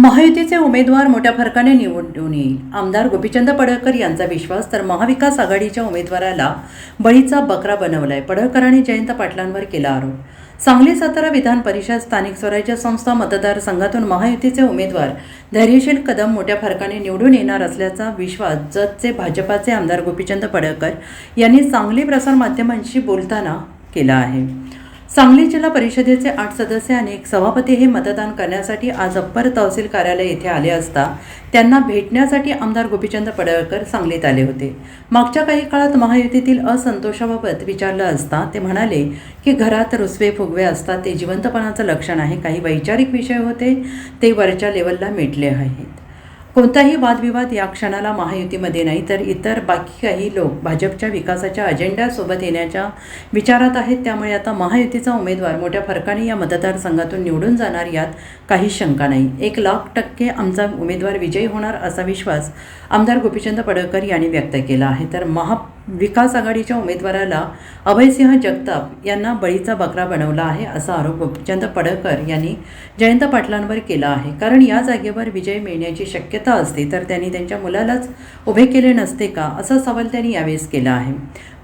महायुतीचे उमेदवार मोठ्या फरकाने निवडून येईल, आमदार गोपीचंद पडळकर यांचा विश्वास. तर महाविकास आघाडीच्या उमेदवाराला बळीचा बकरा बनवलाय, पडळकरांनी जयंत पाटलांवर केला आरोप. सांगली सातारा विधान परिषद स्थानिक स्वराज्य संस्था मतदारसंघातून महायुतीचे उमेदवार धैर्यशील कदम मोठ्या फरकाने निवडून येणार असल्याचा विश्वास जतचे भाजपाचे आमदार गोपीचंद पडळकर यांनी सांगली प्रसारमाध्यमांशी बोलताना केला आहे. सांगली जिल्हा परिषदेचे 8 सदस्य आणि 1 सभापती हे मतदान करण्यासाठी आज अप्पर तहसील कार्यालय येथे आले असता त्यांना भेटण्यासाठी आमदार गोपीचंद पडळकर सांगलीत आले होते. मागच्या काही काळात महायुतीतील असंतोषाबाबत विचारलं असता ते म्हणाले की घरात रुसवे फुगवे असतात, ते जिवंतपणाचं लक्षण आहे. काही वैचारिक विषय होते ते वरच्या लेवलला मिटले आहेत. कोणताही वादविवाद या क्षणाला महायुतीमध्ये नाही, तर इतर बाकी काही लोक भाजपच्या विकासाच्या अजेंड्यासोबत येण्याच्या विचारात आहेत. त्यामुळे आता महायुतीचा उमेदवार मोठ्या फरकाने या मतदारसंघातून निवडून जाणार, यात काही शंका नाही. 1,00,000% आमचा उमेदवार विजयी होणार असा विश्वास आमदार गोपीचंद पडळकर यांनी व्यक्त केला आहे. तर महाविकास आघाडीच्या उमेदवाराला अभयसिंह जगताप यांना बळीचा बकरा बनवला आहे असा आरोप गोपीचंद पडळकर यांनी जयंत पाटलांवर केला आहे. कारण या जागेवर विजय मिळण्याची शक्यता असते तर त्यांनी त्यांच्या मुलालाच उभे केले नसते का, असा सवाल त्यांनी यावेळेस केला आहे.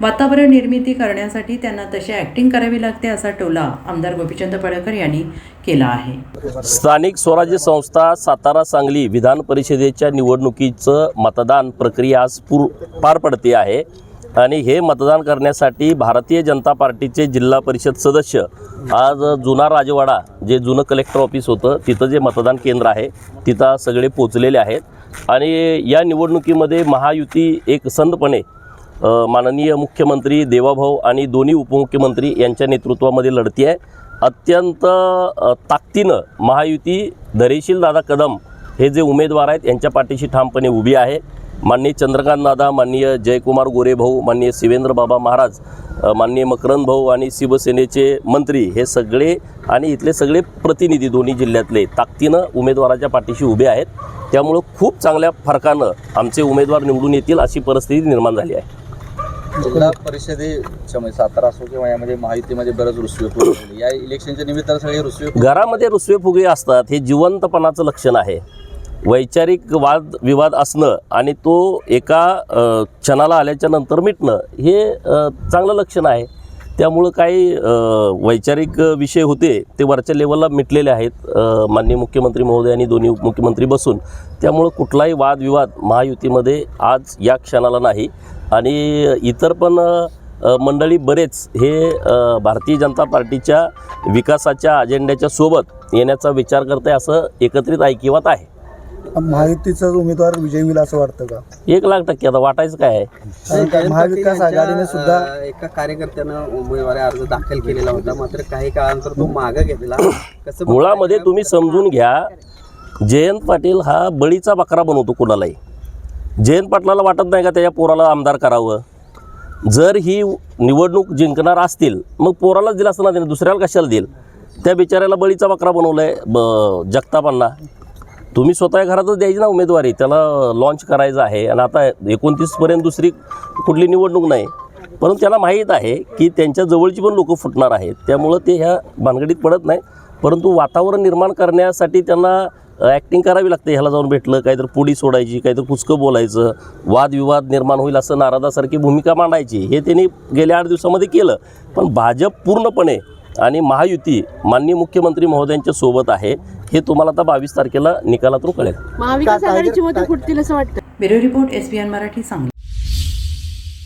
वातावरण निर्मिती करण्यासाठी त्यांना तशी ॲक्टिंग करावी लागते असा टोला आमदार गोपीचंद पडळकर यांनी केला आहे. स्थानिक स्वराज्य संस्था सातारा सांगली विधान परिषदेच्या निवडणुकीचं मतदान प्रक्रिया आज पार पडते आहे आणि हे मतदान करण्यासाठी भारतीय जनता पार्टीचे जिल्हा परिषद सदस्य आज जुना राजवाडा, जे जुनं कलेक्टर ऑफिस होतं तिथं जे मतदान केंद्र आहे तिथं सगळे पोचलेले आहेत. आणि या निवडणुकीमध्ये महायुती एक संधपणे माननीय मुख्यमंत्री देवाभाऊ आणि दोन्ही उपमुख्यमंत्री यांच्या नेतृत्वामध्ये लढती आहे. अत्यंत ताकदीनं महायुती धैर्यशील दादा कदम हे जे उमेदवार आहेत यांच्या पाठीशी ठामपणे उभी आहे. माननीय चंद्रकांत दादा, माननीय जयकुमार गोरे भाऊ, माननीय शिवेंद्र बाबा महाराज, माननीय मकरंद भाऊ आणि शिवसेनेचे मंत्री हे सगळे आणि इथले सगळे प्रतिनिधी दोन्ही जिल्ह्यातले ताकदीनं उमेदवाराच्या पाठीशी उभे आहेत. त्यामुळं खूप चांगल्या फरकानं आमचे उमेदवार निवडून येतील अशी परिस्थिती निर्माण झाली आहे. जिल्हा परिषदेच्या सातारा असो किंवा यामध्ये महायुतीमध्ये बरंच रुसवे फुगले, या इलेक्शनच्या निमित्तानं सगळे रुसवे घरामध्ये रुसवे फुगे असतात, हे जिवंतपणाचं लक्षण आहे. वैचारिक वाद विवाद असणं आणि तो एका क्षणाला आल्याच्या नंतर मिटणं हे चांगलं लक्षण आहे. त्यामुळं काही वैचारिक विषय होते ते वरच्या लेवलला मिटलेले आहेत माननीय मुख्यमंत्री महोदय आणि दोन्ही उपमुख्यमंत्री बसून. त्यामुळं कुठलाही वादविवाद महायुतीमध्ये आज या क्षणाला नाही. आणि इतर पण मंडळी बरेच हे भारतीय जनता पार्टीच्या विकासाच्या अजेंड्याच्या सोबत येण्याचा विचार करते असं एकत्रित ऐकिवात आहे. महायुतीचा उमेदवार विजयी होईल असं वाटतं का? 1,00,000% आता वाटायचं काय आहे. महाविकास आघाडीने सुद्धा एका कार्यकर्त्यानं उमेदवारी अर्ज दाखल केलेला होता, मात्र काही काळानंतर तो मागे घेतला. कसं मुळामध्ये तुम्ही समजून घ्या, जयंत पाटील हा बळीचा बकरा बनवतो कुणालाही. जयंत पाटलाला वाटत नाही का त्याच्या पोराला आमदार करावं? जर ही निवडणूक जिंकणार असतील मग पोरालाच दिला असताना त्याने दुसऱ्याला कशाला देईल? त्या बिचाऱ्याला बळीचा बकरा बनवलं आहे जगतापांना. तुम्ही स्वतः घरातच द्यायची ना उमेदवारी, त्याला लॉन्च करायचं आहे. आणि आता 29पर्यंत दुसरी कुठली निवडणूक नाही, परंतु त्याला माहीत आहे की त्यांच्या जवळची पण लोकं फुटणार आहेत. त्यामुळं ते ह्या भानगडीत पडत नाही. परंतु वातावरण निर्माण करण्यासाठी त्यांना ॲक्टिंग करावी लागते. ह्याला जाऊन भेटलं, काहीतरी पुडी सोडायची, काहीतरी कुचकं बोलायचं, वादविवाद निर्माण होईल असं नाराजासारखी भूमिका मांडायची, हे त्यांनी गेल्या 8 दिवसामध्ये केलं. पण भाजप पूर्णपणे आणि महायुती माननीय मुख्यमंत्री महोदयांच्या सोबत आहे, हे तुम्हाला आता 22 तारखेला निकालातून कळेल. महाविकास आघाडीची मतं फुटतील असं वाटतं. Bureau report SBN Marathi Sangli.